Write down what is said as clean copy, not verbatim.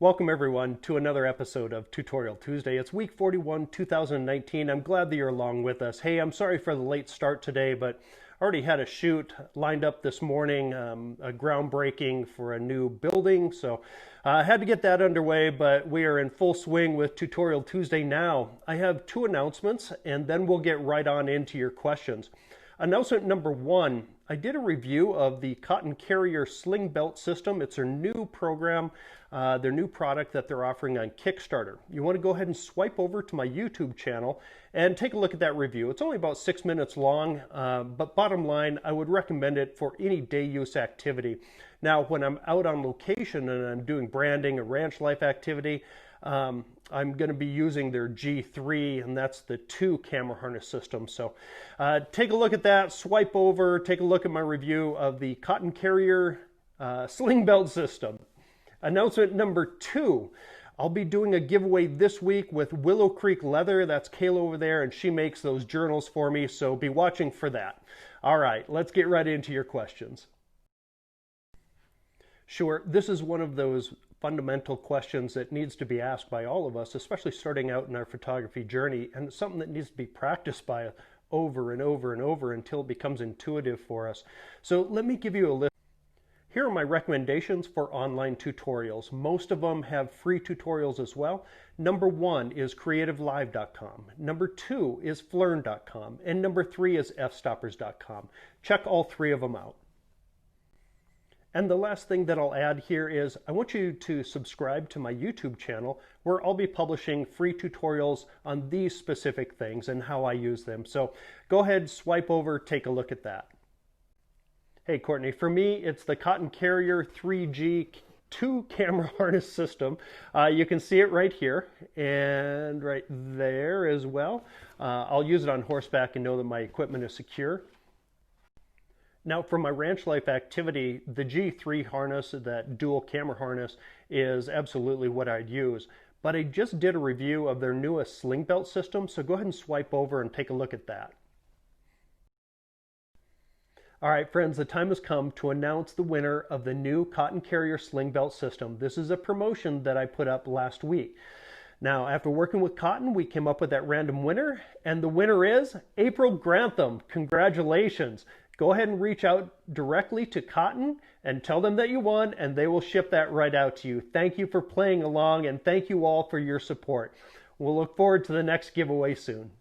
Welcome everyone to another episode of Tutorial Tuesday. It's week 41, 2019. I'm glad that you're along with us. Hey, I'm sorry for the late start today, but I already had a shoot lined up this morning, a groundbreaking for a new building. So I had to get that underway, but we are in full swing with Tutorial Tuesday now. I have two announcements and then we'll get right on into your questions. Announcement number one, I did a review of the Cotton Carrier Sling Belt System. It's their new program, their new product that they're offering on Kickstarter. You want to go ahead and swipe over to my YouTube channel and take a look at that review. It's only about 6 minutes long, but bottom line, I would recommend it for any day use activity. Now, when I'm out on location and I'm doing branding, a ranch life activity, I'm going to be using their G3, and that's the 2 camera harness system. So take a look at that, swipe over, take a look at my review of the Cotton Carrier Sling Belt System. Announcement number two, I'll be doing a giveaway this week with Willow Creek Leather. That's Kayla over there, and she makes those journals for me, so be watching for that. All right, let's get right into your questions. Sure, this is one of those fundamental questions that needs to be asked by all of us, especially starting out in our photography journey, and it's something that needs to be practiced by over and over and over until it becomes intuitive for us. So let me give you a list. Here are my recommendations for online tutorials. Most of them have free tutorials as well. Number one is creativelive.com. Number two is Phlearn.com. And number three is fstoppers.com. Check all three of them out. And the last thing that I'll add here is I want you to subscribe to my YouTube channel where I'll be publishing free tutorials on these specific things and how I use them. So go ahead, swipe over, take a look at that. Hey Courtney, for me it's the Cotton Carrier 3G 2 camera harness system. You can see it right here and right there as well. I'll use it on horseback and know that my equipment is secure. Now for my ranch life activity, the G3 harness, that dual camera harness, is absolutely what I'd use. But I just did a review of their newest sling belt system, so go ahead and swipe over and take a look at that. All right, friends, the time has come to announce the winner of the new Cotton Carrier Sling Belt System. This is a promotion that I put up last week. Now, after working with Cotton, we came up with that random winner, and the winner is April Grantham. Congratulations. Go ahead and reach out directly to Cotton and tell them that you won, and they will ship that right out to you. Thank you for playing along, and thank you all for your support. We'll look forward to the next giveaway soon.